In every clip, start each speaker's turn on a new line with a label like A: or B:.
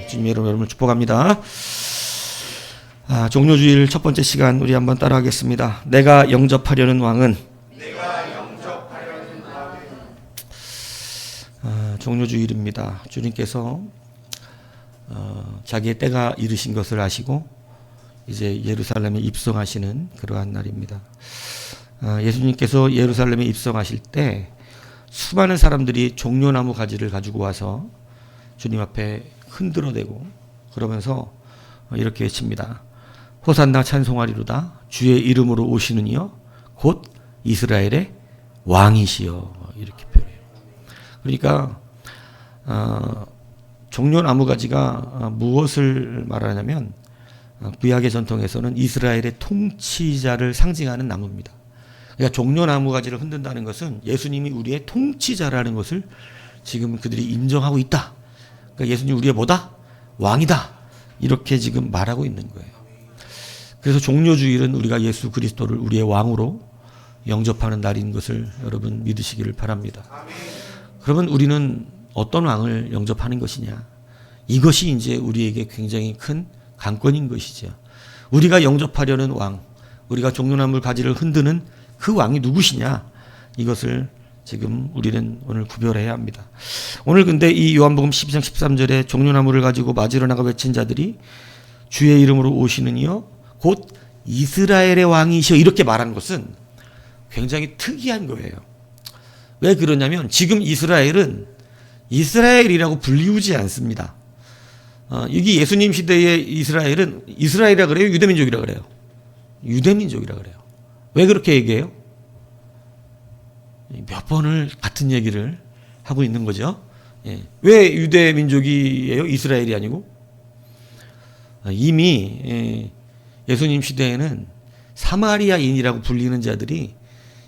A: 주님의 이름으로 여러분을 축복합니다. 종료주일 첫 번째 시간 우리 한번 따라하겠습니다. 내가 영접하려는 왕은 종료주일입니다. 주님께서 자기의 때가 이르신 것을 아시고 이제 예루살렘에 입성하시는 그러한 날입니다. 예수님께서 예루살렘에 입성하실 때 수많은 사람들이 종려나무 가지를 가지고 와서 주님 앞에 흔들어대고 그러면서 이렇게 외칩니다. 호산나 찬송하리로다. 주의 이름으로 오시는 이여 곧 이스라엘의 왕이시여. 이렇게 표현해요. 그러니까 종려나무 가지가 무엇을 말하냐면 구약의 전통에서는 이스라엘의 통치자를 상징하는 나무입니다. 그러니까 종려나무 가지를 흔든다는 것은 예수님이 우리의 통치자라는 것을 지금 그들이 인정하고 있다. 그러니까 예수님 우리의 뭐다? 왕이다. 이렇게 지금 말하고 있는 거예요. 그래서 종료주일은 우리가 예수 그리스도를 우리의 왕으로 영접하는 날인 것을 여러분 믿으시기를 바랍니다. 그러면 우리는 어떤 왕을 영접하는 것이냐? 이것이 이제 우리에게 굉장히 큰 관건인 것이죠. 우리가 영접하려는 왕, 우리가 종려나무 가지를 흔드는 그 왕이 누구시냐? 이것을 지금 우리는 오늘 구별해야 합니다. 오늘 근데 이 요한복음 12장 13절에 종려나무를 가지고 맞으러 나가 외친 자들이 주의 이름으로 오시는 이여 곧 이스라엘의 왕이시여 이렇게 말한 것은 굉장히 특이한 거예요. 왜 그러냐면 지금 이스라엘은 이스라엘이라고 불리우지 않습니다. 여기 예수님 시대의 이스라엘은 이스라엘이라 그래요? 유대민족이라 그래요? 유대민족이라 그래요. 왜 그렇게 얘기해요? 몇 번을 같은 얘기를 하고 있는 거죠. 왜 유대민족이에요? 이스라엘이 아니고? 이미 예수님 시대에는 사마리아인이라고 불리는 자들이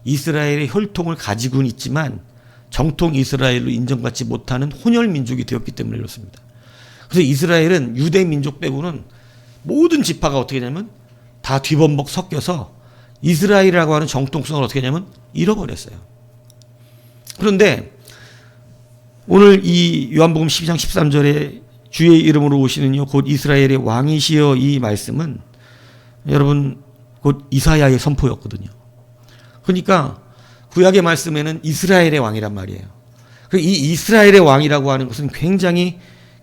A: 이스라엘의 혈통을 가지고는 있지만 정통 이스라엘로 인정받지 못하는 혼혈민족이 되었기 때문에 그렇습니다. 그래서 이스라엘은 유대민족 빼고는 모든 지파가 어떻게 되냐면 다 뒤범벅 섞여서 이스라엘이라고 하는 정통성을 어떻게 하냐면 잃어버렸어요. 그런데 오늘 이 요한복음 12장 13절에 주의 이름으로 오시는 이여 곧 이스라엘의 왕이시여 이 말씀은 여러분 곧 이사야의 선포였거든요. 그러니까 구약의 말씀에는 이스라엘의 왕이란 말이에요. 이 이스라엘의 왕이라고 하는 것은 굉장히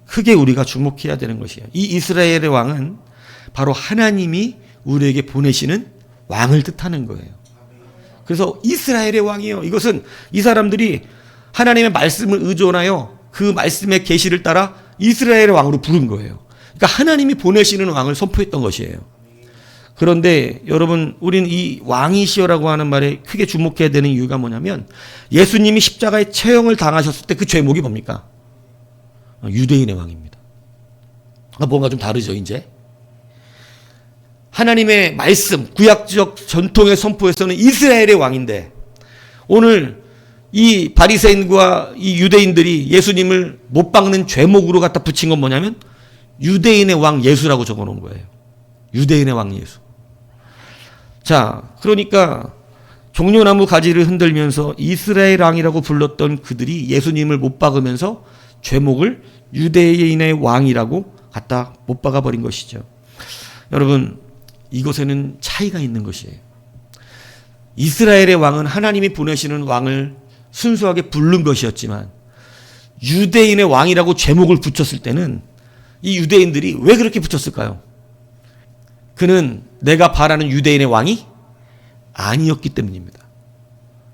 A: 크게 우리가 주목해야 되는 것이에요. 이 이스라엘의 왕은 바로 하나님이 우리에게 보내시는 왕을 뜻하는 거예요. 그래서 이스라엘의 왕이요. 이것은 이 사람들이 하나님의 말씀을 의존하여 그 말씀의 계시를 따라 이스라엘의 왕으로 부른 거예요. 그러니까 하나님이 보내시는 왕을 선포했던 것이에요. 그런데 여러분 우리는 이 왕이시여라고 하는 말에 크게 주목해야 되는 이유가 뭐냐면 예수님이 십자가의 처형을 당하셨을 때 그 죄목이 뭡니까? 유대인의 왕입니다. 뭔가 좀 다르죠 이제. 하나님의 말씀, 구약적 전통의 선포에서는 이스라엘의 왕인데 오늘 이 바리새인과 이 유대인들이 예수님을 못 박는 죄목으로 갖다 붙인 건 뭐냐면 유대인의 왕 예수라고 적어놓은 거예요. 유대인의 왕 예수. 자, 그러니까 종려나무 가지를 흔들면서 이스라엘 왕이라고 불렀던 그들이 예수님을 못 박으면서 죄목을 유대인의 왕이라고 갖다 못 박아버린 것이죠. 여러분 이것에는 차이가 있는 것이에요. 이스라엘의 왕은 하나님이 보내시는 왕을 순수하게 부른 것이었지만 유대인의 왕이라고 제목을 붙였을 때는 이 유대인들이 왜 그렇게 붙였을까요? 그는 내가 바라는 유대인의 왕이 아니었기 때문입니다.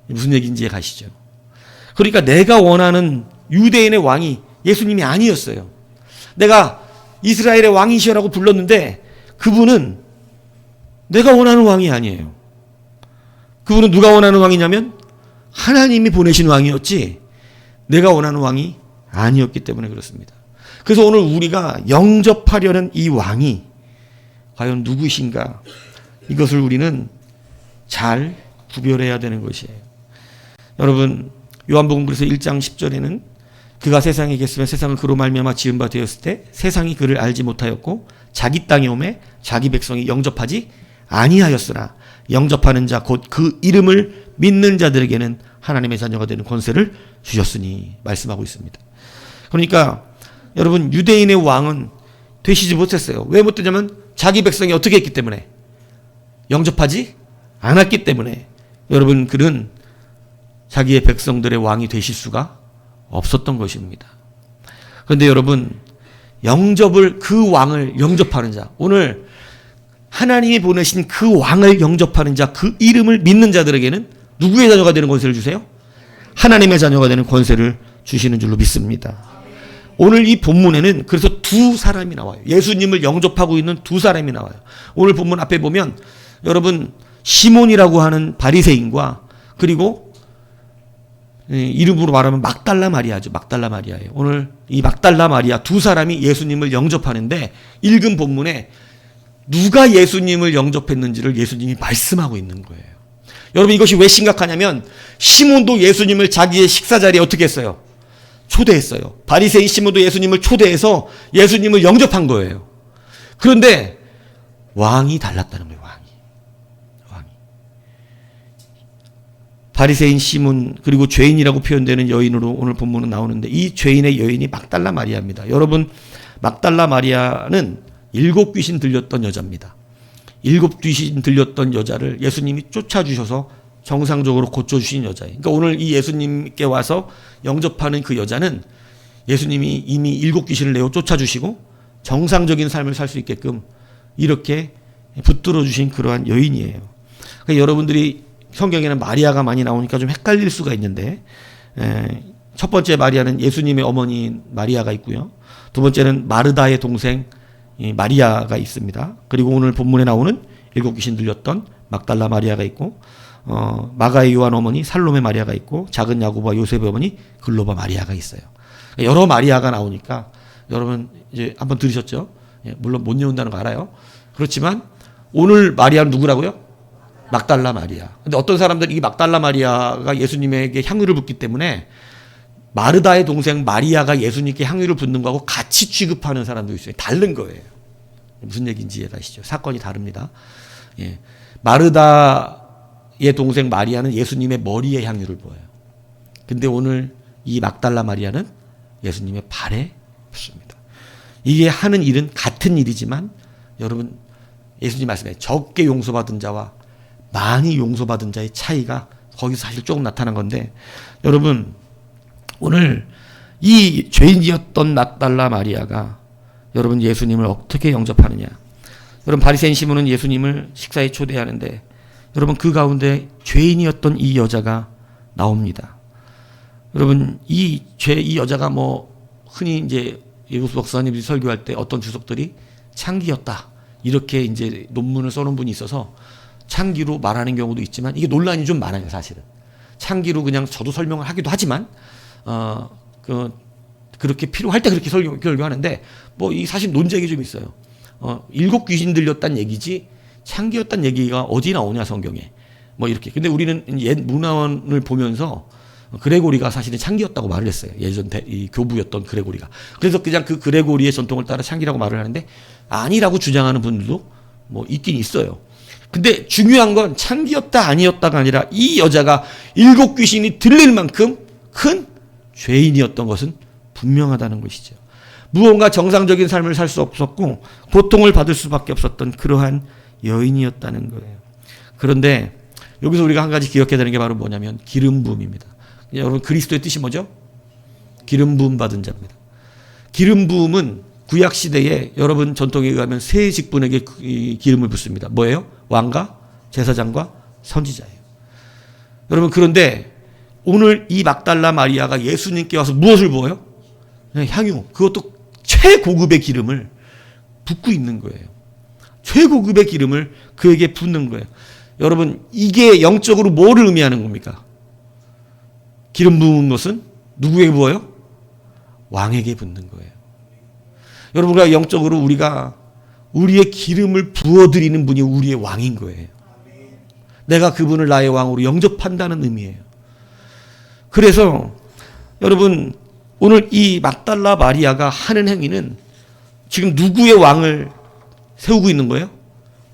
A: 무슨 얘기인지 가시죠. 그러니까 내가 원하는 유대인의 왕이 예수님이 아니었어요. 내가 이스라엘의 왕이시라고 불렀는데 그분은 내가 원하는 왕이 아니에요. 그분은 누가 원하는 왕이냐면 하나님이 보내신 왕이었지 내가 원하는 왕이 아니었기 때문에 그렇습니다. 그래서 오늘 우리가 영접하려는 이 왕이 과연 누구신가 이것을 우리는 잘 구별해야 되는 것이에요. 여러분 요한복음 그래서 1장 10절에는 그가 세상에 계시면 세상을 그로 말미암아 지은 바 되었을 때 세상이 그를 알지 못하였고 자기 땅에 오매 자기 백성이 영접하지 아니하였으나 영접하는 자 곧 그 이름을 믿는 자들에게는 하나님의 자녀가 되는 권세를 주셨으니 말씀하고 있습니다. 그러니까 여러분 유대인의 왕은 되시지 못했어요. 왜 못 되냐면 자기 백성이 어떻게 했기 때문에, 영접하지 않았기 때문에. 여러분 그는 자기의 백성들의 왕이 되실 수가 없었던 것입니다. 그런데 여러분 영접을, 그 왕을 영접하는 자, 오늘 하나님이 보내신 그 왕을 영접하는 자, 그 이름을 믿는 자들에게는 누구의 자녀가 되는 권세를 주세요? 하나님의 자녀가 되는 권세를 주시는 줄로 믿습니다. 오늘 이 본문에는 그래서 두 사람이 나와요. 예수님을 영접하고 있는 두 사람이 나와요. 오늘 본문 앞에 보면 여러분 시몬이라고 하는 바리새인과, 그리고 이름으로 말하면 막달라 마리아죠. 막달라 마리아예요. 오늘 이 막달라 마리아 두 사람이 예수님을 영접하는데, 읽은 본문에 누가 예수님을 영접했는지를 예수님이 말씀하고 있는 거예요. 여러분 이것이 왜 심각하냐면, 시몬도 예수님을 자기의 식사 자리에 어떻게 했어요? 초대했어요. 바리새인 시몬도 예수님을 초대해서 예수님을 영접한 거예요. 그런데 왕이 달랐다는 거예요. 왕이. 바리새인 시몬, 그리고 죄인이라고 표현되는 여인으로 오늘 본문은 나오는데, 이 죄인의 여인이 막달라 마리아입니다. 여러분 막달라 마리아는 7 귀신 들렸던 여자입니다. 7 귀신 들렸던 여자를 예수님이 쫓아주셔서 정상적으로 고쳐주신 여자예요. 그러니까 오늘 이 예수님께 와서 영접하는 그 여자는 예수님이 이미 7 귀신을 내어 쫓아주시고 정상적인 삶을 살 수 있게끔 이렇게 붙들어 주신 그러한 여인이에요. 그러니까 여러분들이 성경에는 마리아가 많이 나오니까 좀 헷갈릴 수가 있는데, 첫 번째 마리아는 예수님의 어머니인 마리아가 있고요. 두 번째는 마르다의 동생 마리아가 있습니다. 그리고 오늘 본문에 나오는 7 귀신 들렸던 막달라 마리아가 있고, 마가의 요한 어머니 살로메 마리아가 있고, 작은 야고보와 요셉의 어머니 글로바 마리아가 있어요. 여러 마리아가 나오니까 여러분 이제 한번 들으셨죠? 물론 못 외운다는 거 알아요. 그렇지만 오늘 마리아는 누구라고요? 막달라 마리아. 근데 어떤 사람들은 이 막달라 마리아가 예수님에게 향유를 붓기 때문에 마르다의 동생 마리아가 예수님께 향유를 붓는 거하고 같이 취급하는 사람도 있어요. 다른 거예요. 무슨 얘기인지 이해하시죠? 사건이 다릅니다. 마르다의 동생 마리아는 예수님의 머리에 향유를 부어요. 근데 오늘 이 막달라 마리아는 예수님의 발에 붓습니다. 이게 하는 일은 같은 일이지만, 여러분 예수님 말씀에 적게 용서받은 자와 많이 용서받은 자의 차이가 거기서 사실 조금 나타난 건데, 여러분 오늘 이 죄인이었던 막달라 마리아가 여러분 예수님을 어떻게 영접하느냐. 여러분 바리새인 시몬은 예수님을 식사에 초대하는데, 여러분 그 가운데 죄인이었던 이 여자가 나옵니다. 여러분 이 여자가 흔히 이제 예구수 목사님들이 설교할 때 어떤 주석들이 창기였다 이렇게 이제 논문을 써놓은 분이 있어서 창기로 말하는 경우도 있지만, 이게 논란이 좀 많아요. 사실은 창기로 그냥 저도 설명을 하기도 하지만 그렇게 필요할 때 그렇게 설교하는데, 이 사실 논쟁이 좀 있어요. 7 귀신 들렸다는 얘기지 창기였다는 얘기가 어디 나오냐 성경에, 이렇게. 근데 우리는 옛 문화원을 보면서 그레고리가 사실은 창기였다고 말을 했어요. 예전 이 교부였던 그레고리가. 그래서 그냥 그 그레고리의 전통을 따라 창기라고 말을 하는데, 아니라고 주장하는 분들도 있긴 있어요. 근데 중요한 건 창기였다 아니었다가 아니라 이 여자가 7 귀신이 들릴 만큼 큰 죄인이었던 것은 분명하다는 것이죠. 무언가 정상적인 삶을 살 수 없었고 고통을 받을 수밖에 없었던 그러한 여인이었다는 거예요. 그런데 여기서 우리가 한 가지 기억해야 되는 게 바로 뭐냐면 기름 부음입니다. 여러분 그리스도의 뜻이 뭐죠? 기름 부음 받은 자입니다. 기름 부음은 구약 시대에 여러분 전통에 의하면 세 직분에게 기름을 붓습니다. 뭐예요? 왕과 제사장과 선지자예요. 여러분 그런데 오늘 이 막달라 마리아가 예수님께 와서 무엇을 부어요? 향유. 그것도 최고급의 기름을 붓고 있는 거예요. 최고급의 기름을 그에게 붓는 거예요. 여러분 이게 영적으로 뭐를 의미하는 겁니까? 기름 부은 것은 누구에게 부어요? 왕에게 붓는 거예요. 여러분과 영적으로 우리가 우리의 기름을 부어드리는 분이 우리의 왕인 거예요. 내가 그분을 나의 왕으로 영접한다는 의미예요. 그래서 여러분 오늘 이 막달라 마리아가 하는 행위는 지금 누구의 왕을 세우고 있는 거예요?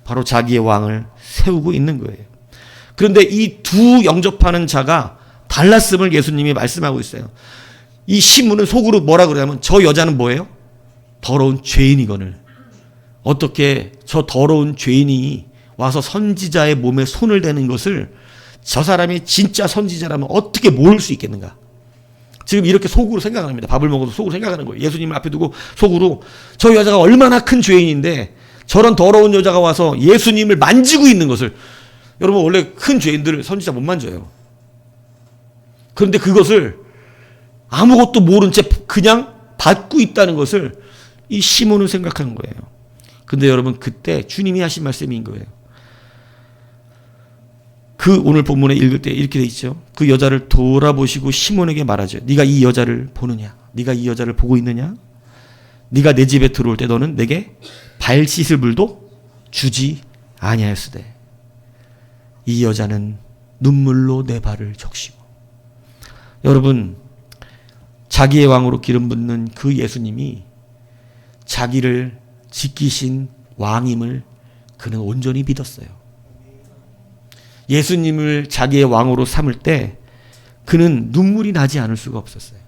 A: 바로 자기의 왕을 세우고 있는 거예요. 그런데 이 두 영접하는 자가 달랐음을 예수님이 말씀하고 있어요. 이 시몬은 속으로 뭐라 그러냐면 저 여자는 뭐예요? 더러운 죄인이거늘. 어떻게 저 더러운 죄인이 와서 선지자의 몸에 손을 대는 것을 저 사람이 진짜 선지자라면 어떻게 모를 수 있겠는가? 지금 이렇게 속으로 생각합니다. 밥을 먹어도 속으로 생각하는 거예요. 예수님을 앞에 두고 속으로 저 여자가 얼마나 큰 죄인인데 저런 더러운 여자가 와서 예수님을 만지고 있는 것을. 여러분 원래 큰 죄인들을 선지자 못 만져요. 그런데 그것을 아무것도 모른 채 그냥 받고 있다는 것을 이 시몬은 생각하는 거예요. 근데 여러분 그때 주님이 하신 말씀인 거예요. 그 오늘 본문에 읽을 때 이렇게 돼 있죠. 그 여자를 돌아보시고 시몬에게 말하죠. 네가 이 여자를 보느냐? 네가 이 여자를 보고 있느냐? 네가 내 집에 들어올 때 너는 내게 발 씻을 물도 주지 아니하였으되 이 여자는 눈물로 내 발을 적시고. 여러분 자기의 왕으로 기름 붓는 그 예수님이 자기를 지키신 왕임을 그는 온전히 믿었어요. 예수님을 자기의 왕으로 삼을 때 그는 눈물이 나지 않을 수가 없었어요.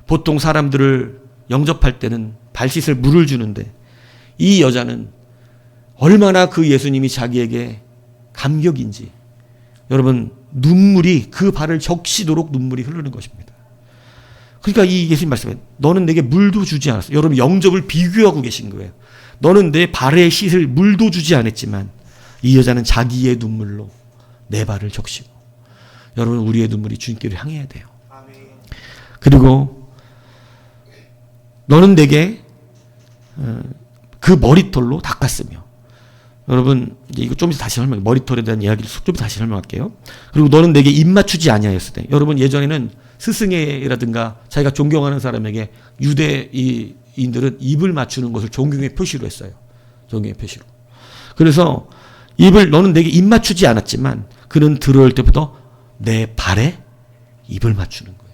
A: 보통 사람들을 영접할 때는 발 씻을 물을 주는데 이 여자는 얼마나 그 예수님이 자기에게 감격인지 여러분 눈물이 그 발을 적시도록 눈물이 흐르는 것입니다. 그러니까 이 예수님 말씀에 너는 내게 물도 주지 않았어. 여러분 영접을 비교하고 계신 거예요. 너는 내 발에 씻을 물도 주지 않았지만 이 여자는 자기의 눈물로 내 발을 적시고. 여러분 우리의 눈물이 주님께로 향해야 돼요. 그리고 너는 내게 그 머리털로 닦았으며. 여러분 이제 이거 좀 이따 다시 설명. 머리털에 대한 이야기를 좀 다시 설명할게요. 그리고 너는 내게 입 맞추지 아니하였으되. 여러분 예전에는 스승이라든가 자기가 존경하는 사람에게 유대인들은 입을 맞추는 것을 존경의 표시로 했어요. 존경의 표시로. 그래서 너는 내게 입 맞추지 않았지만 그는 들어올 때부터 내 발에 입을 맞추는 거예요.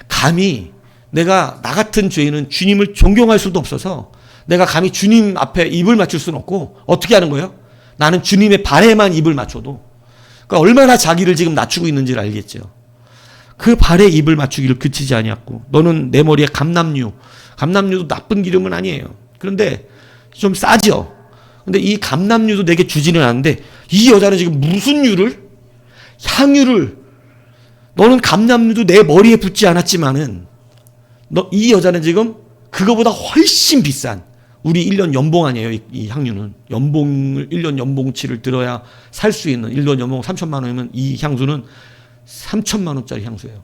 A: 감히 내가 나 같은 죄인은 주님을 존경할 수도 없어서 내가 감히 주님 앞에 입을 맞출 수는 없고 어떻게 하는 거예요? 나는 주님의 발에만 입을 맞춰도. 그러니까 얼마나 자기를 지금 낮추고 있는지를 알겠죠. 그 발에 입을 맞추기를 그치지 아니었고 너는 내 머리에 감람류도 나쁜 기름은 아니에요. 그런데 좀 싸죠. 근데 이 감람류도 내게 주지는 않는데 이 여자는 지금 무슨 향유를 너는 감람류도 내 머리에 붓지 않았지만은 이 여자는 지금 그거보다 훨씬 비싼 우리 1년 연봉 아니에요. 이 향유는 연봉을 1년 연봉치를 들어야 살 수 있는 1년 연봉 3천만 원이면 이 향수는 3천만 원짜리 향수예요.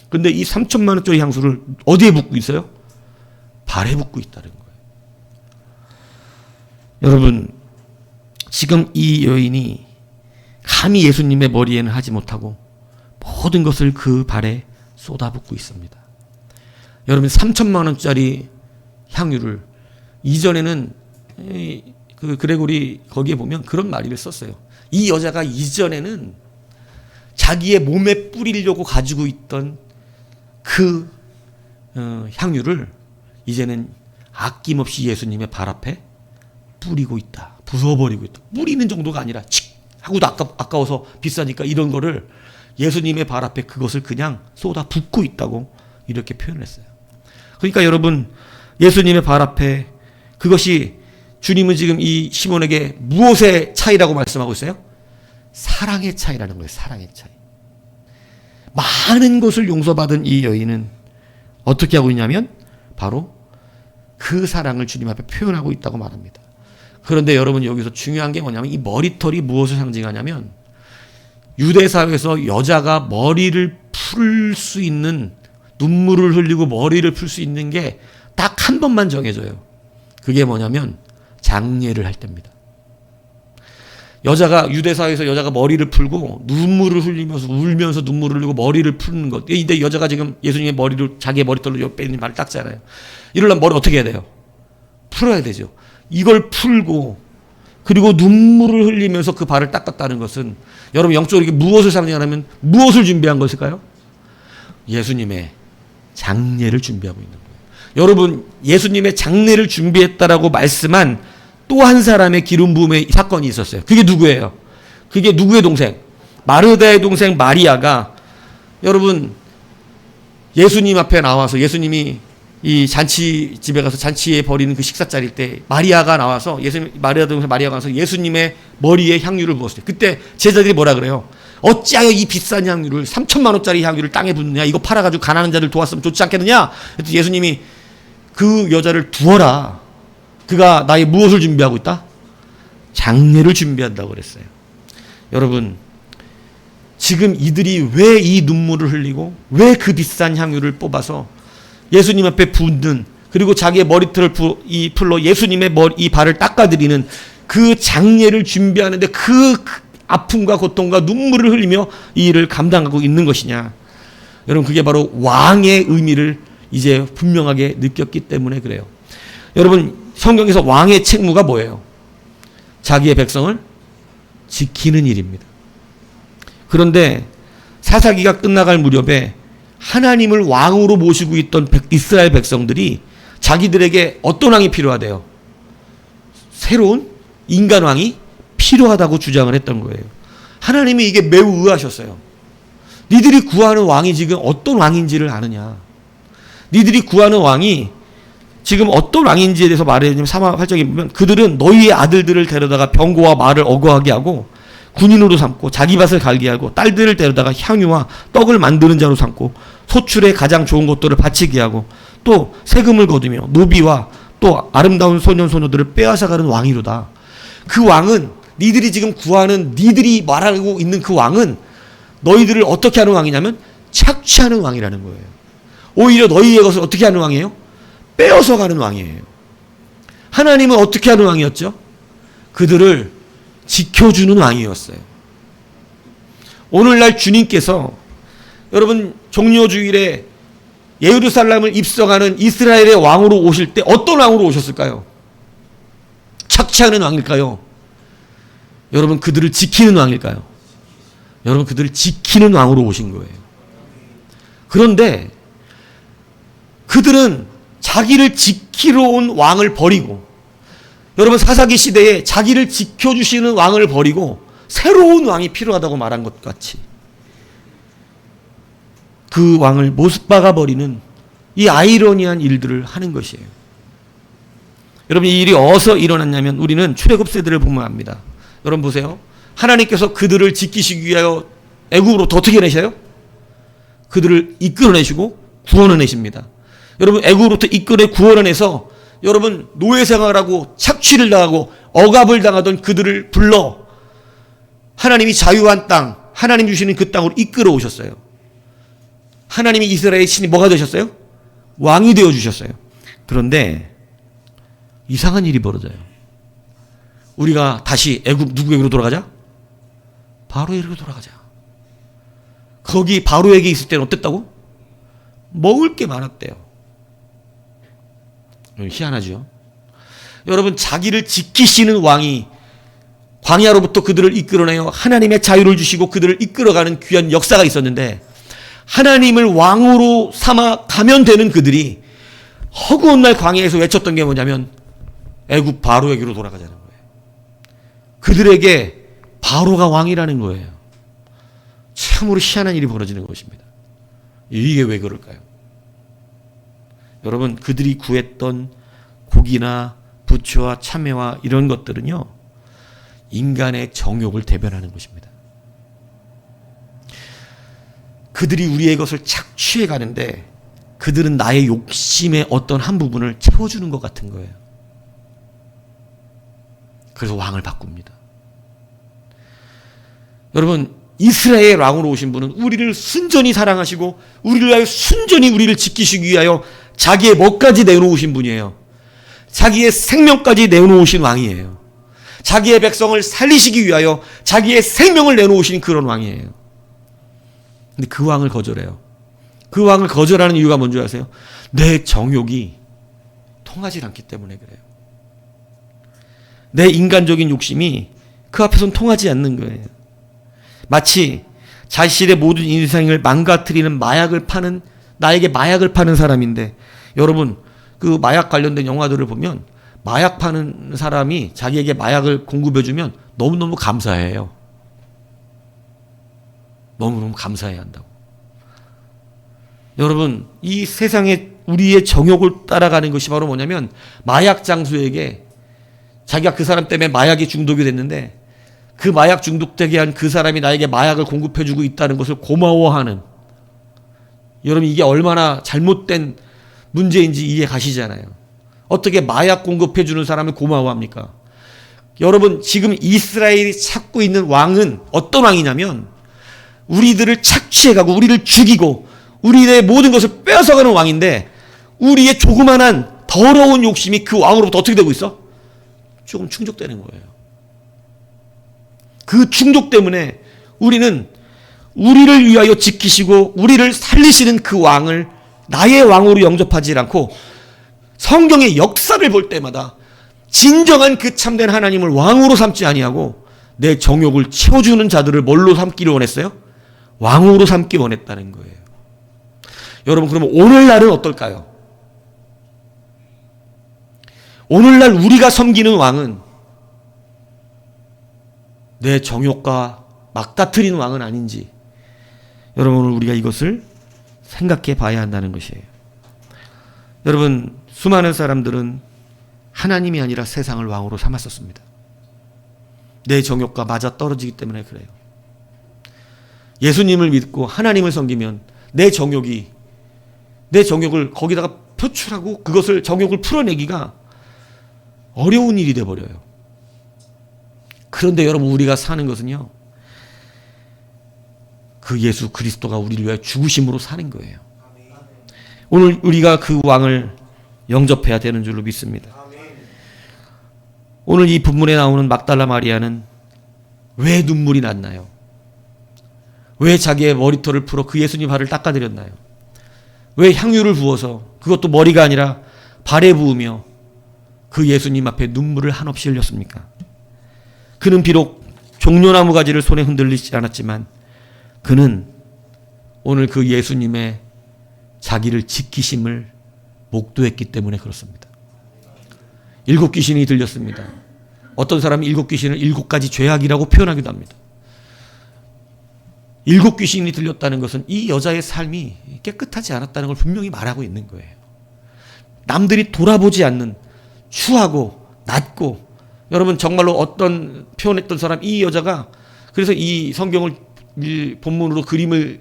A: 근데 이 3천만 원짜리 향수를 어디에 붓고 있어요? 발에 붓고 있다는 거예요. 여러분 지금 이 여인이 감히 예수님의 머리에는 하지 못하고 모든 것을 그 발에 쏟아붓고 있습니다. 여러분 3천만 원짜리 향유를 이전에는 그 그레고리 거기에 보면 그런 말을 썼어요. 이 여자가 이전에는 자기의 몸에 뿌리려고 가지고 있던 그 향유를 이제는 아낌없이 예수님의 발 앞에 뿌리고 있다. 부숴버리고 있다. 뿌리는 정도가 아니라 칙 하고도 아까워서 비싸니까 이런 거를 예수님의 발 앞에 그것을 그냥 쏟아 붓고 있다고 이렇게 표현했어요. 그러니까 여러분 예수님의 발 앞에 그것이 주님은 지금 이 시몬에게 무엇의 차이라고 말씀하고 있어요? 사랑의 차이라는 거예요. 사랑의 차이. 많은 것을 용서받은 이 여인은 어떻게 하고 있냐면 바로 그 사랑을 주님 앞에 표현하고 있다고 말합니다. 그런데 여러분 여기서 중요한 게 뭐냐면 이 머리털이 무엇을 상징하냐면 유대 사회에서 여자가 머리를 풀 수 있는 눈물을 흘리고 머리를 풀 수 있는 게 딱 한 번만 정해져요. 그게 뭐냐면 장례를 할 때입니다. 유대 사회에서 여자가 머리를 풀고 눈물을 흘리면서 울면서 눈물을 흘리고 머리를 푸는 것. 근데 여자가 지금 예수님의 머리를 자기의 머리털로 옆에 있는 발을 닦잖아요. 이러려면 머리 어떻게 해야 돼요? 풀어야 되죠. 이걸 풀고 그리고 눈물을 흘리면서 그 발을 닦았다는 것은 여러분 영적으로 이게 무엇을 상징하냐면 무엇을 준비한 것일까요? 예수님의 장례를 준비하고 있는 거예요. 여러분 예수님의 장례를 준비했다라고 말씀한 또 한 사람의 기름 부음의 사건이 있었어요. 그게 누구예요? 그게 누구의 동생? 마르다의 동생 마리아가 여러분 예수님 앞에 나와서 예수님이 이 잔치 집에 가서 잔치에 버리는 그 식사 자리일 때 마리아가 나와서 마리아가 나와서 예수님의 머리에 향유를 부었어요. 그때 제자들이 뭐라 그래요? 어찌하여 이 비싼 향유를 3천만 원짜리 향유를 땅에 붓느냐? 이거 팔아가지고 가난한 자들 도왔으면 좋지 않겠느냐? 그래서 예수님이 그 여자를 두어라. 그가 나의 무엇을 준비하고 있다? 장례를 준비한다고 그랬어요. 여러분, 지금 이들이 왜 이 눈물을 흘리고 왜 그 비싼 향유를 뽑아서 예수님 앞에 붓는, 그리고 자기의 머리털을 이 풀로 예수님의 이 발을 닦아드리는 그 장례를 준비하는데 그 아픔과 고통과 눈물을 흘리며 이 일을 감당하고 있는 것이냐? 여러분, 그게 바로 왕의 의미를 이제 분명하게 느꼈기 때문에 그래요. 여러분, 성경에서 왕의 책무가 뭐예요? 자기의 백성을 지키는 일입니다. 그런데 사사기가 끝나갈 무렵에 하나님을 왕으로 모시고 있던 이스라엘 백성들이 자기들에게 어떤 왕이 필요하대요? 새로운 인간 왕이 필요하다고 주장을 했던 거예요. 하나님이 이게 매우 의아하셨어요. 니들이 구하는 왕이 지금 어떤 왕인지를 아느냐? 니들이 구하는 왕이 지금 어떤 왕인지에 대해서 말해주면 3화 8장에 보면 그들은 너희의 아들들을 데려다가 병고와 말을 어거하게 하고 군인으로 삼고 자기 밭을 갈게 하고 딸들을 데려다가 향유와 떡을 만드는 자로 삼고 소출에 가장 좋은 것들을 바치게 하고 또 세금을 거두며 노비와 또 아름다운 소년 소녀들을 빼앗아가는 왕이로다. 그 왕은 니들이 지금 구하는, 니들이 말하고 있는 그 왕은 너희들을 어떻게 하는 왕이냐면 착취하는 왕이라는 거예요. 오히려 너희의 것을 어떻게 하는 왕이에요? 빼앗아 가는 왕이에요. 하나님은 어떻게 하는 왕이었죠? 그들을 지켜주는 왕이었어요. 오늘날 주님께서 여러분 종료주일에 예루살렘을 입성하는 이스라엘의 왕으로 오실 때 어떤 왕으로 오셨을까요? 착취하는 왕일까요? 여러분, 그들을 지키는 왕일까요? 여러분, 그들을 지키는 왕으로 오신 거예요. 그런데 그들은 자기를 지키러 온 왕을 버리고, 여러분, 사사기 시대에 자기를 지켜주시는 왕을 버리고 새로운 왕이 필요하다고 말한 것 같이 그 왕을 못 박아버리는 이 아이러니한 일들을 하는 것이에요. 여러분, 이 일이 어디서 일어났냐면 우리는 출애굽 세대를 보면 압니다. 여러분 보세요. 하나님께서 그들을 지키시기 위하여 애굽으로부터 어떻게 내셔요? 그들을 이끌어내시고 구원해내십니다. 여러분, 애굽으로부터 이끌어 구원해내서 여러분 노예 생활하고 착취를 당하고 억압을 당하던 그들을 불러 하나님이 자유한 땅, 하나님 주시는 그 땅으로 이끌어 오셨어요. 하나님이 이스라엘의 신이 뭐가 되셨어요? 왕이 되어 주셨어요. 그런데 이상한 일이 벌어져요. 우리가 다시 애굽 누구에게로 돌아가자? 바로에게로 돌아가자. 거기 바로에게 있을 때는 어땠다고? 먹을 게 많았대요. 희한하죠. 여러분, 자기를 지키시는 왕이 광야로부터 그들을 이끌어내어 하나님의 자유를 주시고 그들을 이끌어가는 귀한 역사가 있었는데, 하나님을 왕으로 삼아 가면 되는 그들이 허구한 날 광야에서 외쳤던 게 뭐냐면 애굽 바로에게로 돌아가자는 거예요. 그들에게 바로가 왕이라는 거예요. 참으로 희한한 일이 벌어지는 것입니다. 이게 왜 그럴까요? 여러분, 그들이 구했던 고기나 부추와 참외와 이런 것들은요, 인간의 정욕을 대변하는 것입니다. 그들이 우리의 것을 착취해 가는데 그들은 나의 욕심의 어떤 한 부분을 채워주는 것 같은 거예요. 그래서 왕을 바꿉니다. 여러분, 이스라엘 왕으로 오신 분은 우리를 순전히 사랑하시고 우리를 위하여 순전히 우리를 지키시기 위하여 자기의 뭐까지 내놓으신 분이에요. 자기의 생명까지 내놓으신 왕이에요. 자기의 백성을 살리시기 위하여 자기의 생명을 내놓으신 그런 왕이에요. 근데 그 왕을 거절해요. 그 왕을 거절하는 이유가 뭔지 아세요? 내 정욕이 통하지 않기 때문에 그래요. 내 인간적인 욕심이 그 앞에서는 통하지 않는 거예요. 마치 자신의 모든 인생을 망가뜨리는 마약을 파는, 나에게 마약을 파는 사람인데, 여러분, 그 마약 관련된 영화들을 보면 마약 파는 사람이 자기에게 마약을 공급해주면 너무너무 감사해요. 너무너무 감사해야 한다고. 여러분, 이 세상에 우리의 정욕을 따라가는 것이 바로 뭐냐면 마약 장수에게 자기가 그 사람 때문에 마약이 중독이 됐는데 그 마약 중독되게 한 그 사람이 나에게 마약을 공급해주고 있다는 것을 고마워하는, 여러분 이게 얼마나 잘못된 문제인지 이해 가시잖아요. 어떻게 마약 공급해주는 사람을 고마워합니까? 여러분 지금 이스라엘이 찾고 있는 왕은 어떤 왕이냐면 우리들을 착취해가고 우리를 죽이고 우리의 모든 것을 빼앗아가는 왕인데 우리의 조그만한 더러운 욕심이 그 왕으로부터 어떻게 되고 있어? 조금 충족되는 거예요. 그 충족 때문에 우리는 우리를 위하여 지키시고 우리를 살리시는 그 왕을 나의 왕으로 영접하지 않고 성경의 역사를 볼 때마다 진정한 그 참된 하나님을 왕으로 삼지 아니하고 내 정욕을 채워주는 자들을 뭘로 삼기를 원했어요? 왕으로 삼기 원했다는 거예요. 여러분 그러면 오늘날은 어떨까요? 오늘날 우리가 섬기는 왕은 내 정욕과 맞닥뜨리는 왕은 아닌지 여러분 오늘 우리가 이것을 생각해 봐야 한다는 것이에요. 여러분 수많은 사람들은 하나님이 아니라 세상을 왕으로 삼았었습니다. 내 정욕과 맞아 떨어지기 때문에 그래요. 예수님을 믿고 하나님을 섬기면 내 정욕을 거기다가 표출하고 그것을 정욕을 풀어내기가 어려운 일이 돼버려요. 그런데 여러분 우리가 사는 것은요, 그 예수 그리스도가 우리를 위하여 죽으심으로 사는 거예요. 오늘 우리가 그 왕을 영접해야 되는 줄로 믿습니다. 오늘 이 본문에 나오는 막달라 마리아는 왜 눈물이 났나요? 왜 자기의 머리털을 풀어 그 예수님 발을 닦아드렸나요? 왜 향유를 부어서 그것도 머리가 아니라 발에 부으며 그 예수님 앞에 눈물을 한없이 흘렸습니까? 그는 비록 종려나무 가지를 손에 흔들리지 않았지만 그는 오늘 그 예수님의 자기를 지키심을 목도했기 때문에 그렇습니다. 7 귀신이 들렸습니다. 어떤 사람이 7 귀신을 7가지 죄악이라고 표현하기도 합니다. 7 귀신이 들렸다는 것은 이 여자의 삶이 깨끗하지 않았다는 걸 분명히 말하고 있는 거예요. 남들이 돌아보지 않는 추하고 낮고, 여러분 정말로 어떤 표현했던 사람, 이 여자가 그래서 이 성경을 이 본문으로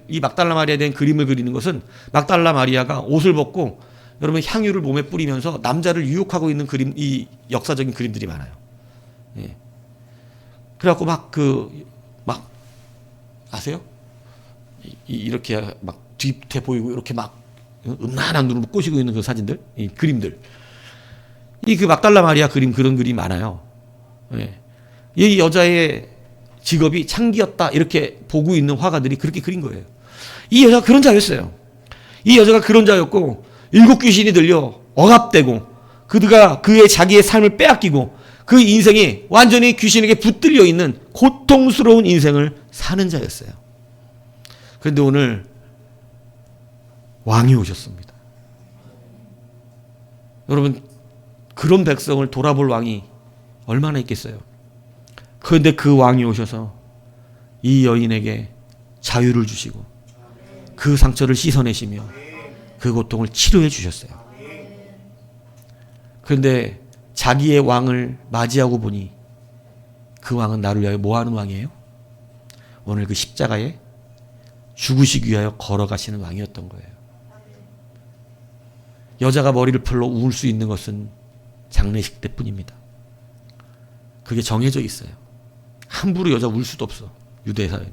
A: 이 막달라 마리아에 대한 그림을 그리는 것은 막달라 마리아가 옷을 벗고 여러분 향유를 몸에 뿌리면서 남자를 유혹하고 있는 그림, 이 역사적인 그림들이 많아요. 예. 그래갖고 막 아세요? 이렇게 막 뒤태 보이고 이렇게 막 음란한 눈으로 꼬시고 있는 그 사진들, 이 그림들. 그 막달라 마리아 그림, 그런 그림 많아요. 예. 이 여자의 직업이 창기였다 이렇게 보고 있는 화가들이 그렇게 그린 거예요. 이 여자가 그런 자였어요. 이 여자가 그런 자였고 7 귀신이 들려 억압되고 그가 그의 자기의 삶을 빼앗기고 그 인생이 완전히 귀신에게 붙들려 있는 고통스러운 인생을 사는 자였어요. 그런데 오늘 왕이 오셨습니다. 여러분 그런 백성을 돌아볼 왕이 얼마나 있겠어요? 그런데 그 왕이 오셔서 이 여인에게 자유를 주시고 그 상처를 씻어내시며 그 고통을 치료해 주셨어요. 그런데 자기의 왕을 맞이하고 보니 그 왕은 나를 위하여 뭐 하는 왕이에요? 오늘 그 십자가에 죽으시기 위하여 걸어가시는 왕이었던 거예요. 여자가 머리를 풀러 울 수 있는 것은 장례식 때뿐입니다. 그게 정해져 있어요. 함부로 여자 울 수도 없어, 유대사회는.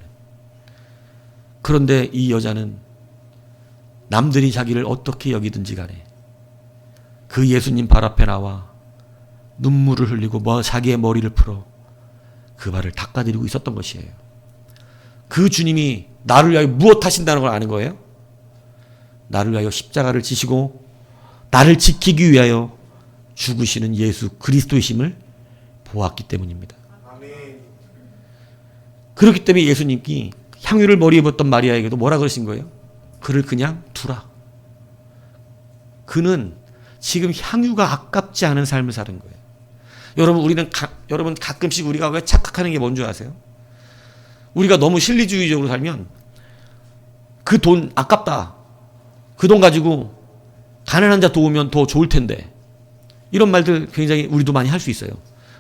A: 그런데 이 여자는 남들이 자기를 어떻게 여기든지 간에 그 예수님 발 앞에 나와 눈물을 흘리고 자기의 머리를 풀어 그 발을 닦아드리고 있었던 것이에요. 그 주님이 나를 위하여 무엇 하신다는 걸 아는 거예요? 나를 위하여 십자가를 지시고 나를 지키기 위하여 죽으시는 예수 그리스도이심을 보았기 때문입니다. 그렇기 때문에 예수님이 향유를 머리에 붓던 마리아에게도 뭐라 그러신 거예요? 그를 그냥 두라. 그는 지금 향유가 아깝지 않은 삶을 사는 거예요. 여러분 가끔씩 우리가 왜 착각하는 게 뭔지 아세요? 우리가 너무 실리주의적으로 살면 그 돈 아깝다. 그 돈 가지고 가난한 자 도우면 더 좋을 텐데. 이런 말들 굉장히 우리도 많이 할 수 있어요.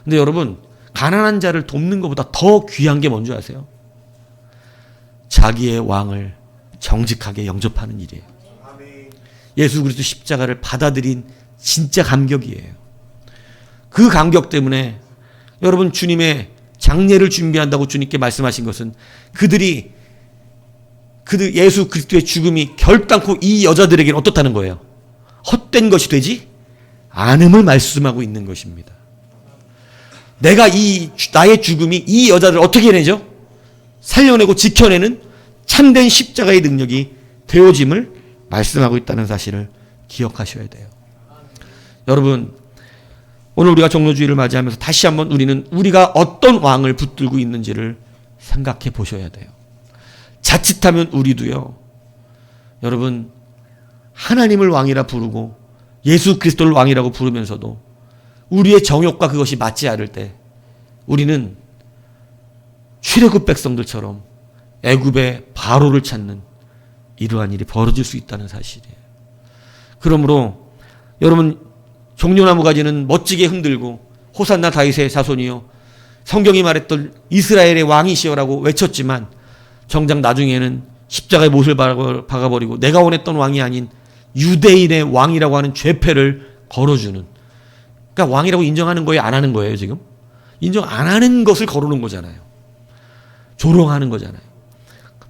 A: 근데 여러분, 가난한 자를 돕는 것보다 더 귀한 게 뭔지 아세요? 자기의 왕을 정직하게 영접하는 일이에요. 예수 그리스도 십자가를 받아들인 진짜 감격이에요. 그 감격 때문에 여러분, 주님의 장례를 준비한다고 주님께 말씀하신 것은 그들 예수 그리스도의 죽음이 결단코 이 여자들에게는 어떻다는 거예요? 헛된 것이 되지 않음을 말씀하고 있는 것입니다. 내가 나의 죽음이 이 여자들을 어떻게 해내죠? 살려내고 지켜내는 참된 십자가의 능력이 되어짐을 말씀하고 있다는 사실을 기억하셔야 돼요. 여러분, 오늘 우리가 종료주의를 맞이하면서 다시 한번 우리가 어떤 왕을 붙들고 있는지를 생각해 보셔야 돼요. 자칫하면 우리도요, 여러분, 하나님을 왕이라 부르고 예수 그리스도를 왕이라고 부르면서도 우리의 정욕과 그것이 맞지 않을 때 우리는 출애굽 백성들처럼 애굽의 바로를 찾는 이러한 일이 벌어질 수 있다는 사실이에요. 그러므로 여러분, 종려나무 가지는 멋지게 흔들고 호산나 다윗의 자손이요, 성경이 말했던 이스라엘의 왕이시여라고 외쳤지만 정작 나중에는 십자가에 못을 박아버리고 내가 원했던 왕이 아닌 유대인의 왕이라고 하는 죄패를 걸어주는, 그러니까 왕이라고 인정하는 거예요, 안 하는 거예요? 지금 인정 안 하는 것을 거르는 거잖아요. 조롱하는 거잖아요.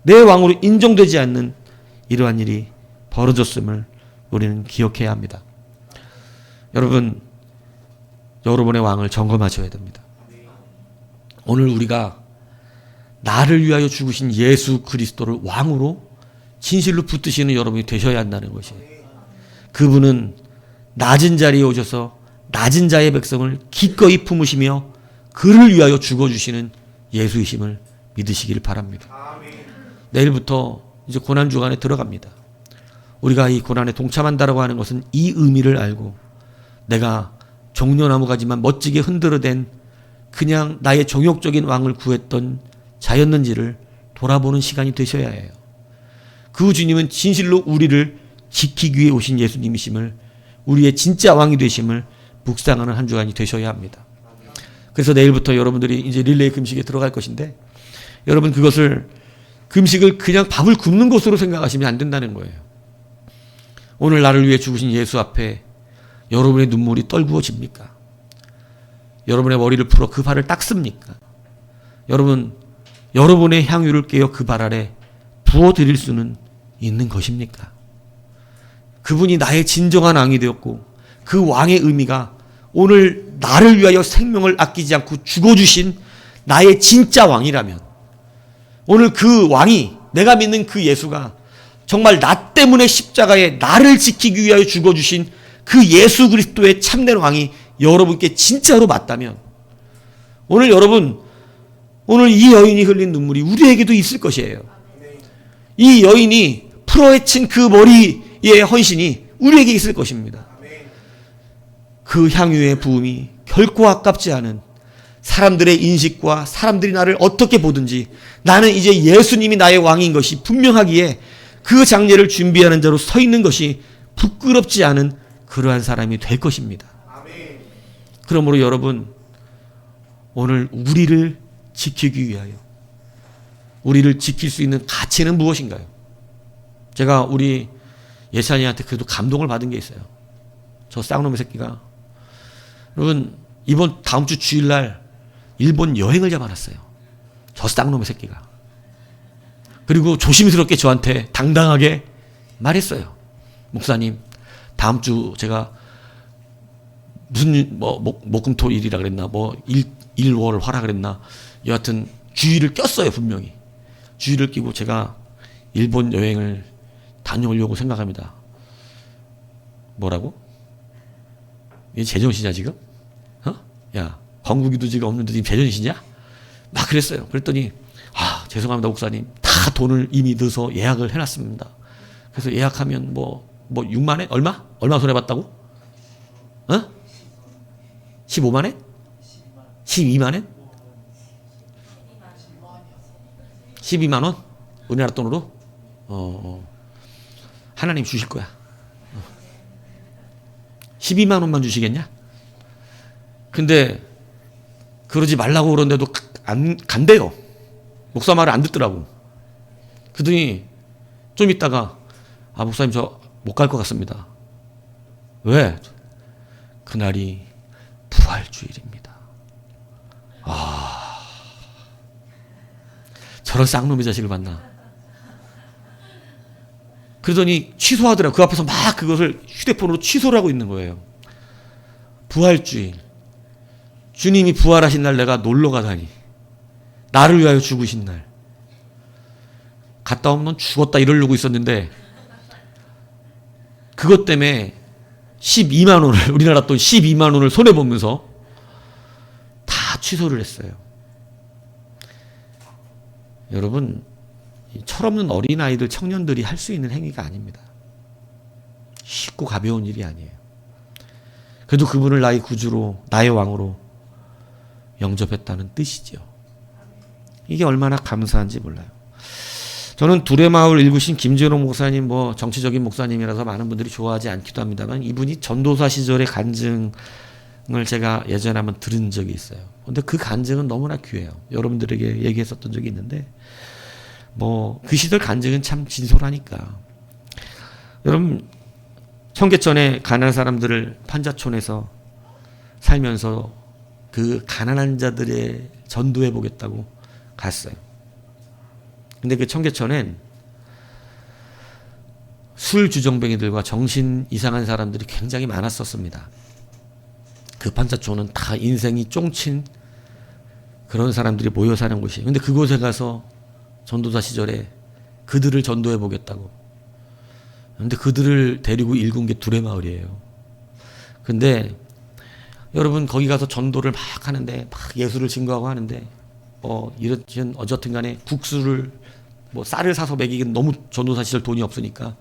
A: 내 왕으로 인정되지 않는 이러한 일이 벌어졌음을 우리는 기억해야 합니다. 여러분, 여러분의 왕을 점검하셔야 됩니다. 오늘 우리가 나를 위하여 죽으신 예수 그리스도를 왕으로 진실로 붙드시는 여러분이 되셔야 한다는 것이에요. 그분은 낮은 자리에 오셔서 낮은 자의 백성을 기꺼이 품으시며 그를 위하여 죽어주시는 예수이심을 믿으시기를 바랍니다. 내일부터 이제 고난주간에 들어갑니다. 우리가 이 고난에 동참한다라고 하는 것은 이 의미를 알고 내가 종려나무가지만 멋지게 흔들어댄 그냥 나의 정욕적인 왕을 구했던 자였는지를 돌아보는 시간이 되셔야 해요. 그 주님은 진실로 우리를 지키기 위해 오신 예수님이심을, 우리의 진짜 왕이 되심을 묵상하는 한 주간이 되셔야 합니다. 그래서 내일부터 여러분들이 이제 릴레이 금식에 들어갈 것인데, 여러분 그것을 금식을 그냥 밥을 굶는 것으로 생각하시면 안 된다는 거예요. 오늘 나를 위해 죽으신 예수 앞에 여러분의 눈물이 떨구어집니까? 여러분의 머리를 풀어 그 발을 닦습니까? 여러분의 향유를 깨어 그 발 아래 부어드릴 수는 있는 것입니까? 그분이 나의 진정한 왕이 되었고 그 왕의 의미가 오늘 나를 위하여 생명을 아끼지 않고 죽어주신 나의 진짜 왕이라면, 오늘 그 왕이, 내가 믿는 그 예수가 정말 나 때문에 십자가에 나를 지키기 위하여 죽어주신 그 예수 그리스도의 참된 왕이 여러분께 진짜로 맞다면, 오늘 이 여인이 흘린 눈물이 우리에게도 있을 것이에요. 이 여인이 풀어헤친 그 머리의 헌신이 우리에게 있을 것입니다. 그 향유의 부음이 결코 아깝지 않은, 사람들의 인식과 사람들이 나를 어떻게 보든지 나는 이제 예수님이 나의 왕인 것이 분명하기에 그 장례를 준비하는 자로 서 있는 것이 부끄럽지 않은 그러한 사람이 될 것입니다. 그러므로 여러분, 오늘 우리를 지키기 위하여, 우리를 지킬 수 있는 가치는 무엇인가요? 제가 우리 예찬이한테 그래도 감동을 받은 게 있어요. 저 쌍놈의 새끼가, 여러분, 다음 주 주일날 일본 여행을 잡아놨어요. 저 쌍놈의 새끼가. 그리고 조심스럽게 저한테 당당하게 말했어요. 목사님, 다음 주 제가 무슨 목금토일이라 그랬나, 일월 화라 그랬나, 여하튼 주의를 꼈어요. 분명히 주의를 끼고 제가 일본 여행을 다녀오려고 생각합니다. 뭐라고? 얘 제정신이야 지금? 야, 건국이도 지금 없는데 지금 제정신이야? 막 그랬어요. 그랬더니 죄송합니다 목사님, 다 돈을 이미 넣어서 예약을 해놨습니다. 그래서 예약하면 6만엔? 얼마 손해봤다고? 15만엔? 12만엔? 12만원? 우리나라 돈으로? 하나님 주실 거야. 12만 원만 주시겠냐? 근데 그러지 말라고 그러는데도 안 간대요. 목사 말을 안 듣더라고. 그러더니 좀 있다가 목사님 저 못 갈 것 같습니다. 왜? 그날이 부활주일입니다. 저런 쌍놈의 자식을 만나. 그러더니 취소하더라고. 그 앞에서 막 그것을 휴대폰으로 취소를 하고 있는 거예요. 부활주일. 주님이 부활하신 날 내가 놀러 가다니. 나를 위하여 죽으신 날. 갔다 오면 넌 죽었다 이러려고 있었는데 그것 때문에 12만 원을 우리나라 돈 12만 원을 손해보면서 다 취소를 했어요. 여러분 철없는 어린아이들 청년들이 할 수 있는 행위가 아닙니다. 쉽고 가벼운 일이 아니에요. 그래도 그분을 나의 구주로 나의 왕으로 영접했다는 뜻이죠. 이게 얼마나 감사한지 몰라요. 저는 두레마을 일구신 김재로 목사님 정치적인 목사님이라서 많은 분들이 좋아하지 않기도 합니다만 이분이 전도사 시절의 간증을 제가 예전에 한번 들은 적이 있어요. 근데 그 간증은 너무나 귀해요. 여러분들에게 얘기했었던 적이 있는데 그 시절 간증은 참 진솔하니까. 여러분 청계천에 가난한 사람들을 판자촌에서 살면서 그 가난한 자들의 전도해 보겠다고 갔어요. 근데 그 청계천엔 술 주정뱅이들과 정신 이상한 사람들이 굉장히 많았었습니다. 그 판자촌은 다 인생이 쫑친 그런 사람들이 모여 사는 곳이에요. 근데 그곳에 가서 전도사 시절에 그들을 전도해 보겠다고. 근데 그들을 데리고 일군 게 두레마을이에요. 근데 여러분 거기 가서 전도를 막 하는데 막 예수를 증거하고 하는데 이런 어쨌든 간에 국수를 쌀을 사서 먹이기는 너무 전도사 시절 돈이 없으니까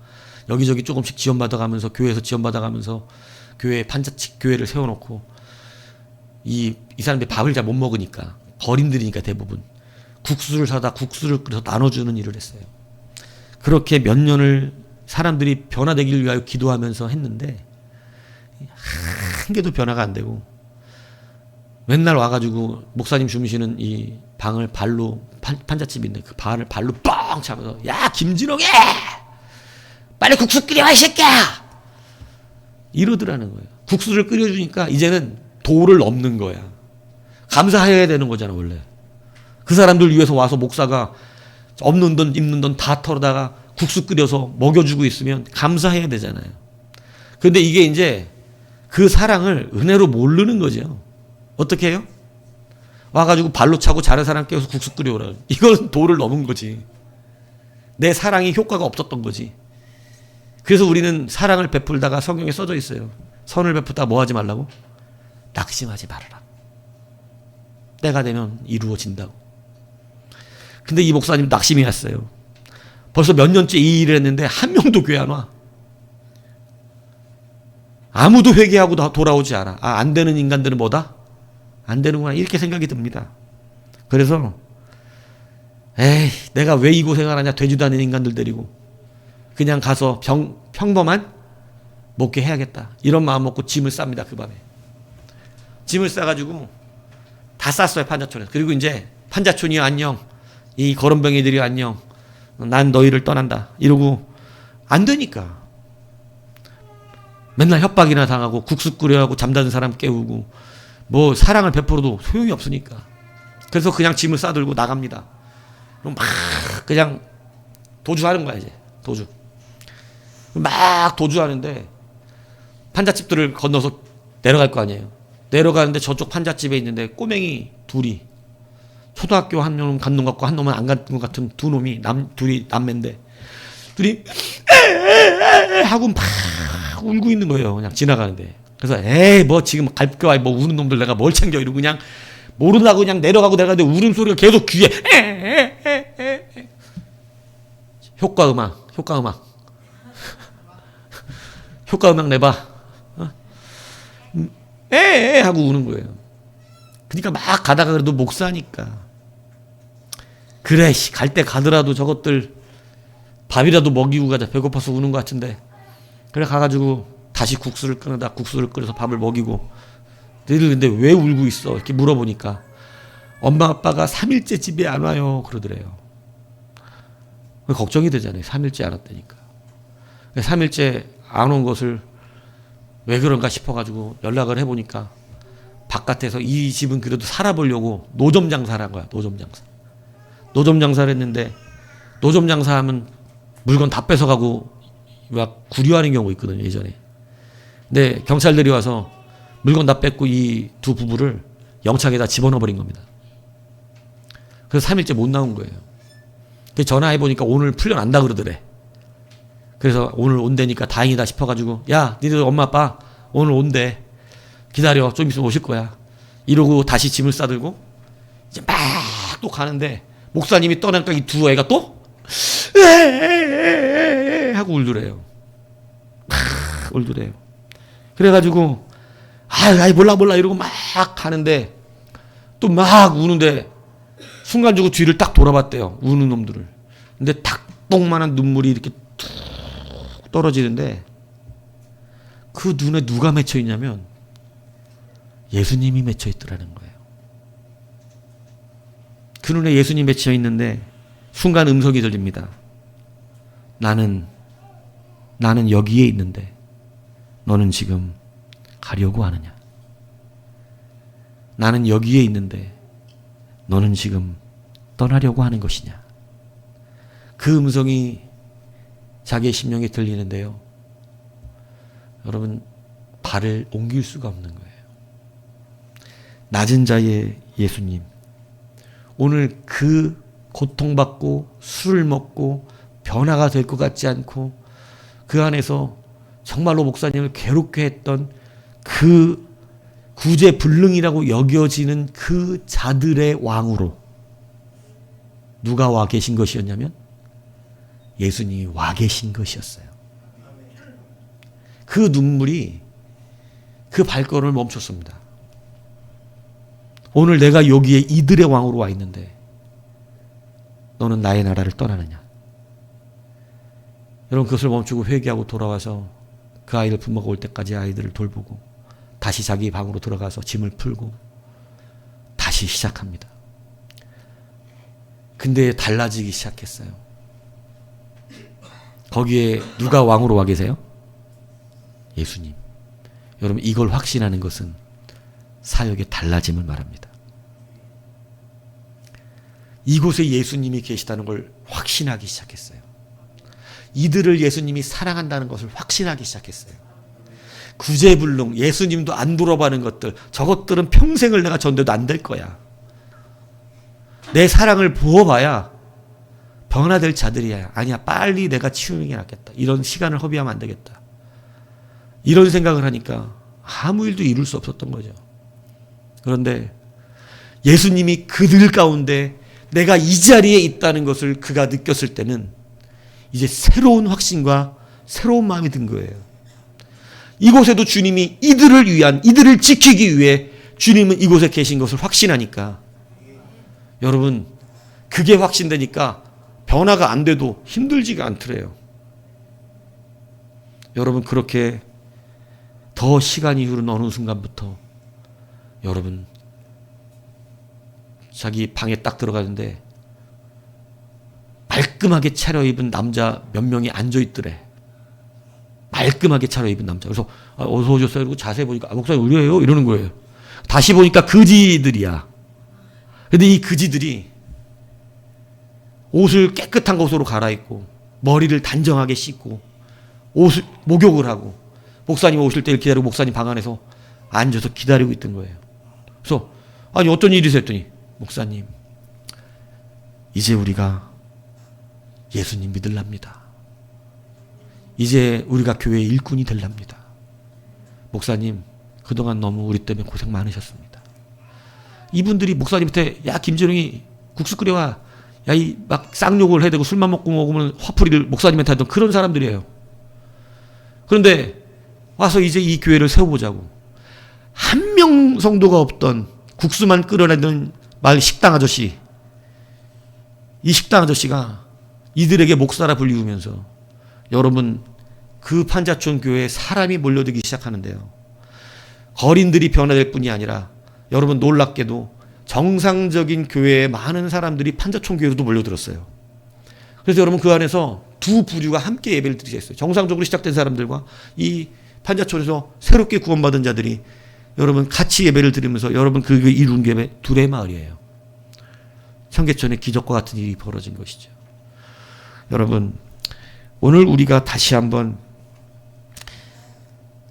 A: 여기저기 조금씩 지원받아 가면서 교회에서 지원받아 가면서 교회에 판자집 교회를 세워놓고 이 사람들이 밥을 잘 못 먹으니까 거린들이니까 대부분 국수를 사다 국수를 끓여서 나눠주는 일을 했어요. 그렇게 몇 년을 사람들이 변화되기를 위하여 기도하면서 했는데 한 개도 변화가 안 되고 맨날 와가지고 목사님 주무시는 이 방을 발로 판잣집인데 그 발을 발로 뻥 차면서 야 김진홍이 빨리 국수 끓여와 이 새끼야 이러더라는 거예요. 국수를 끓여주니까 이제는 도를 넘는 거야. 감사해야 되는 거잖아 원래. 그 사람들 위해서 와서 목사가 없는 돈 입는 돈 다 털어다가 국수 끓여서 먹여주고 있으면 감사해야 되잖아요. 그런데 이게 이제 그 사랑을 은혜로 모르는 거죠. 어떻게 해요? 와가지고 발로 차고 자는 사람 깨워서 국수 끓여오라. 이건 도를 넘은 거지. 내 사랑이 효과가 없었던 거지. 그래서 우리는 사랑을 베풀다가 성경에 써져 있어요. 선을 베푸다가 뭐 하지 말라고? 낙심하지 말아라. 때가 되면 이루어진다고. 근데 이 목사님 낙심이 왔어요. 벌써 몇 년째 이 일을 했는데 한 명도 교회 안 와. 아무도 회개하고 돌아오지 않아. 안 되는 인간들은 뭐다? 안 되는구나 이렇게 생각이 듭니다. 그래서 내가 왜 이 고생을 하냐. 되지도 않는 인간들 데리고 그냥 가서 평범한 먹게 해야겠다. 이런 마음 먹고 짐을 쌉니다. 그 밤에 짐을 싸가지고 다 쌌어요. 판자촌에서. 그리고 이제 판자촌이 안녕, 이 거름뱅이들이 안녕, 난 너희를 떠난다 이러고 안 되니까 맨날 협박이나 당하고 국수 끓여하고 잠자는 사람 깨우고 사랑을 베풀어도 소용이 없으니까. 그래서 그냥 짐을 싸들고 나갑니다. 그럼 막 그냥 도주하는 거야. 이제 도주 막 도주하는데 판잣집들을 건너서 내려갈 거 아니에요. 내려가는데 저쪽 판잣집에 있는데 꼬맹이 둘이 초등학교 한 놈은 간 놈 같고 한 놈은 안 간 것 같은 두 놈이 둘이 남매인데 둘이 하고 막 울고 있는 거예요. 그냥 지나가는데. 그래서 지금 갈 거야 우는 놈들 내가 뭘 챙겨 이러고 그냥 모르다고 그냥 내려가고 내려가는데 울음소리가 계속 귀에 효과음악 내봐 하고 우는 거예요. 그러니까 막 가다가 그래도 목사니까 그래 갈 때 가더라도 저것들 밥이라도 먹이고 가자. 배고파서 우는 것 같은데. 그래 가가지고 다시 국수를 끓여서 밥을 먹이고. 너희들 근데 왜 울고 있어? 이렇게 물어보니까 엄마 아빠가 3일째 집에 안 와요 그러더래요. 걱정이 되잖아요. 3일째 안 왔다니까. 3일째 안 온 것을 왜 그런가 싶어가지고 연락을 해보니까 바깥에서 이 집은 그래도 살아보려고 노점 장사를 한 거야. 노점 장사. 노점 장사를 했는데 노점 장사하면 물건 다 뺏어가고 막 구류하는 경우 있거든요. 예전에. 근데 경찰들이 와서 물건 다 뺏고 이 두 부부를 영창에다 집어넣어버린 겁니다. 그래서 3일째 못 나온 거예요. 그래서 전화해보니까 오늘 풀려난다 그러더래. 그래서 오늘 온다니까 다행이다 싶어가지고 야 니들 엄마 아빠 오늘 온대. 기다려 좀 있으면 오실 거야. 이러고 다시 짐을 싸들고 이제 막 또 가는데 목사님이 떠나니까 이 두 애가 또 하고 울더래요. 울더래요. 그래가지고 아이 몰라 이러고 막 가는데 또 막 우는데 순간적으로 뒤를 딱 돌아봤대요. 우는 놈들을. 근데 닭똥만한 눈물이 이렇게 툭 떨어지는데 그 눈에 누가 맺혀 있냐면 예수님이 맺혀 있더라는 거예요. 그 눈에 예수님이 맺혀 있는데 순간 음성이 들립니다. 나는 여기에 있는데 너는 지금 가려고 하느냐? 나는 여기에 있는데 너는 지금 떠나려고 하는 것이냐? 그 음성이 자기의 심령에 들리는데요. 여러분 발을 옮길 수가 없는 거예요. 낮은 자의 예수님. 오늘 그 고통받고 술을 먹고 변화가 될 것 같지 않고 그 안에서 정말로 목사님을 괴롭게 했던 그 구제불능이라고 여겨지는 그 자들의 왕으로 누가 와 계신 것이었냐면 예수님이 와 계신 것이었어요. 그 눈물이 그 발걸음을 멈췄습니다. 오늘 내가 여기에 이들의 왕으로 와 있는데 너는 나의 나라를 떠나느냐? 여러분 그것을 멈추고 회개하고 돌아와서 그 아이를 부모가 올 때까지 아이들을 돌보고 다시 자기 방으로 들어가서 짐을 풀고 다시 시작합니다. 근데 달라지기 시작했어요. 거기에 누가 왕으로 와 계세요? 예수님. 여러분 이걸 확신하는 것은 사역의 달라짐을 말합니다. 이곳에 예수님이 계시다는 걸 확신하기 시작했어요. 이들을 예수님이 사랑한다는 것을 확신하기 시작했어요. 구제불능, 예수님도 안 돌아보는 것들, 저것들은 평생을 내가 전도해도 안 될 거야. 내 사랑을 부어봐야 변화될 자들이야. 아니야, 빨리 내가 치우는 게 낫겠다. 이런 시간을 허비하면 안 되겠다. 이런 생각을 하니까 아무 일도 이룰 수 없었던 거죠. 그런데 예수님이 그들 가운데 내가 이 자리에 있다는 것을 그가 느꼈을 때는 이제 새로운 확신과 새로운 마음이 든 거예요. 이곳에도 주님이 이들을 지키기 위해 주님은 이곳에 계신 것을 확신하니까 여러분 그게 확신되니까 변화가 안 돼도 힘들지가 않더래요. 여러분 그렇게 더 시간이 흐른 어느 순간부터 여러분 자기 방에 딱 들어가는데 말끔하게 차려입은 남자 몇 명이 앉아있더래. 말끔하게 차려입은 남자. 그래서 어서 오셨어요. 그리고 자세히 보니까 목사님 우리예요? 이러는 거예요. 다시 보니까 그지들이야. 근데 이 그지들이 옷을 깨끗한 것으로 갈아입고 머리를 단정하게 씻고 옷을 목욕을 하고 목사님 오실 때를 기다리고 목사님 방 안에서 앉아서 기다리고 있던 거예요. 그래서 아니 어떤 일이세요? 했더니 목사님 이제 우리가 예수님 믿을랍니다. 이제 우리가 교회의 일꾼이 될랍니다. 목사님 그동안 너무 우리 때문에 고생 많으셨습니다. 이분들이 목사님한테 야 김재룡이 국수 끓여와 야 이 막 쌍욕을 해대고 술만 먹고 먹으면 화풀이를 목사님한테 하던 그런 사람들이에요. 그런데 와서 이제 이 교회를 세워보자고 한 명 성도가 없던 국수만 끓여내던 마을 식당 아저씨, 이 식당 아저씨가 이들에게 목사라 불리우면서 여러분 그 판자촌 교회에 사람이 몰려들기 시작하는데요. 거린들이 변화될 뿐이 아니라 여러분 놀랍게도 정상적인 교회에 많은 사람들이 판자촌 교회로도 몰려들었어요. 그래서 여러분 그 안에서 두 부류가 함께 예배를 드리게 했어요. 정상적으로 시작된 사람들과 이 판자촌에서 새롭게 구원받은 자들이 여러분 같이 예배를 드리면서 여러분 그 이룬 게 둘의 마을이에요. 청계천의 기적과 같은 일이 벌어진 것이죠. 여러분 오늘 우리가 다시 한번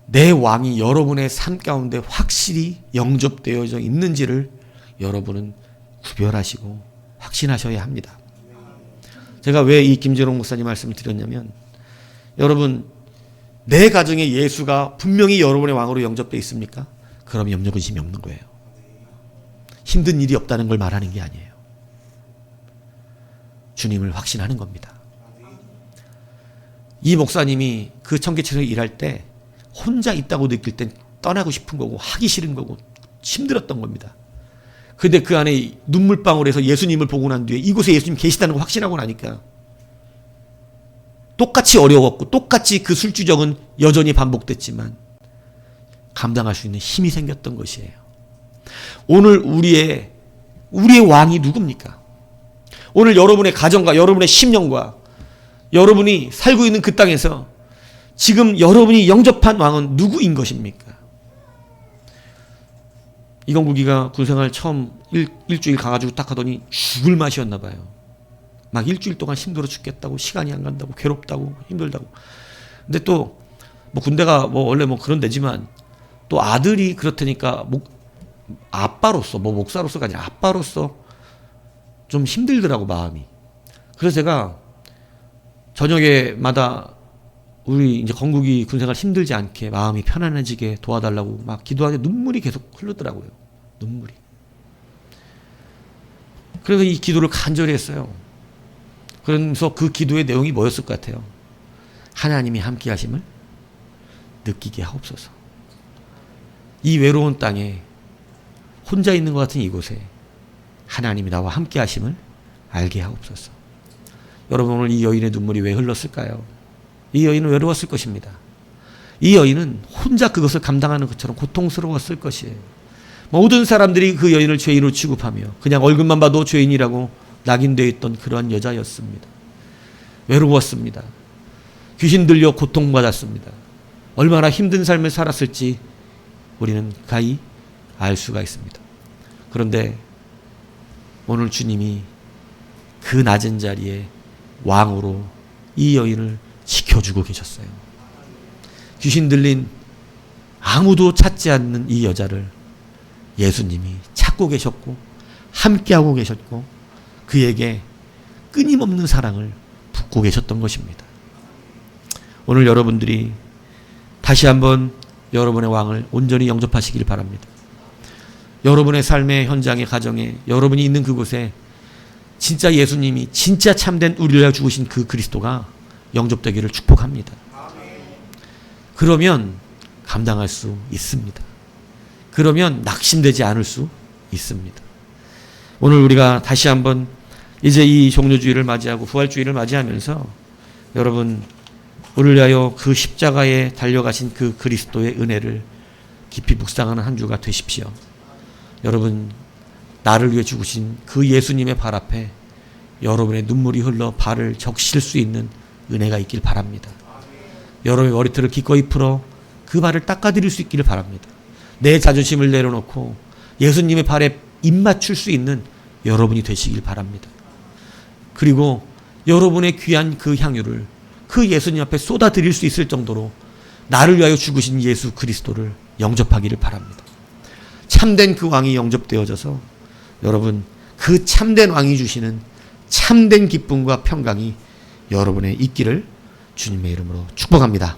A: 내 왕이 여러분의 삶 가운데 확실히 영접되어져 있는지를 여러분은 구별하시고 확신하셔야 합니다. 제가 왜 이 김재롱 목사님 말씀을 드렸냐면 여러분 내 가정에 예수가 분명히 여러분의 왕으로 영접되어 있습니까? 그럼 염려 근심이 없는 거예요. 힘든 일이 없다는 걸 말하는 게 아니에요. 주님을 확신하는 겁니다. 이 목사님이 그 청계천에서 일할 때 혼자 있다고 느낄 땐 떠나고 싶은 거고 하기 싫은 거고 힘들었던 겁니다. 그런데 그 안에 눈물방울에서 예수님을 보고 난 뒤에 이곳에 예수님 계시다는 걸 확신하고 나니까 똑같이 어려웠고 똑같이 그 술주정은 여전히 반복됐지만 감당할 수 있는 힘이 생겼던 것이에요. 오늘 우리의 왕이 누굽니까? 오늘 여러분의 가정과 여러분의 심령과 여러분이 살고 있는 그 땅에서 지금 여러분이 영접한 왕은 누구인 것입니까? 이건국이가 군생활 처음 일주일 가가지고 딱 하더니 죽을 맛이었나 봐요. 막 일주일 동안 힘들어 죽겠다고, 시간이 안 간다고, 괴롭다고, 힘들다고. 근데 또 뭐 군대가 뭐 원래 뭐 그런 데지만 또 아들이 그렇다니까 아빠로서 뭐 목사로서가 아니라 아빠로서 좀 힘들더라고 마음이. 그래서 제가 저녁에마다 우리 이제 건국이 군생활 힘들지 않게 마음이 편안해지게 도와달라고 막 기도하는데 눈물이 계속 흐르더라고요. 눈물이. 그래서 이 기도를 간절히 했어요. 그러면서 그 기도의 내용이 뭐였을 것 같아요? 하나님이 함께 하심을 느끼게 하옵소서. 이 외로운 땅에 혼자 있는 것 같은 이곳에 하나님이 나와 함께 하심을 알게 하옵소서. 여러분 오늘 이 여인의 눈물이 왜 흘렀을까요? 이 여인은 외로웠을 것입니다. 이 여인은 혼자 그것을 감당하는 것처럼 고통스러웠을 것이에요. 모든 사람들이 그 여인을 죄인으로 취급하며 그냥 얼굴만 봐도 죄인이라고 낙인되어 있던 그러한 여자였습니다. 외로웠습니다. 귀신 들려 고통받았습니다. 얼마나 힘든 삶을 살았을지 우리는 가히 알 수가 있습니다. 그런데 오늘 주님이 그 낮은 자리에 왕으로 이 여인을 지켜주고 계셨어요. 귀신 들린 아무도 찾지 않는 이 여자를 예수님이 찾고 계셨고 함께하고 계셨고 그에게 끊임없는 사랑을 붓고 계셨던 것입니다. 오늘 여러분들이 다시 한번 여러분의 왕을 온전히 영접하시길 바랍니다. 여러분의 삶의 현장의 가정에 여러분이 있는 그곳에 진짜 예수님이 진짜 참된 우리를 위하여 죽으신 그 그리스도가 영접되기를 축복합니다. 그러면 감당할 수 있습니다. 그러면 낙심되지 않을 수 있습니다. 오늘 우리가 다시 한번 이제 이 종료주의를 맞이하고 부활주의를 맞이하면서 여러분 우리를 위하여 그 십자가에 달려가신 그 그리스도의 은혜를 깊이 묵상하는 한 주가 되십시오. 여러분 나를 위해 죽으신 그 예수님의 발 앞에 여러분의 눈물이 흘러 발을 적실 수 있는 은혜가 있길 바랍니다. 여러분의 머리털을 기꺼이 풀어 그 발을 닦아드릴 수 있기를 바랍니다. 내 자존심을 내려놓고 예수님의 발에 입 맞출 수 있는 여러분이 되시길 바랍니다. 그리고 여러분의 귀한 그 향유를 그 예수님 앞에 쏟아드릴 수 있을 정도로 나를 위하여 죽으신 예수 그리스도를 영접하기를 바랍니다. 참된 그 왕이 영접되어져서 여러분 그 참된 왕이 주시는 참된 기쁨과 평강이 여러분의 있기를 주님의 이름으로 축복합니다.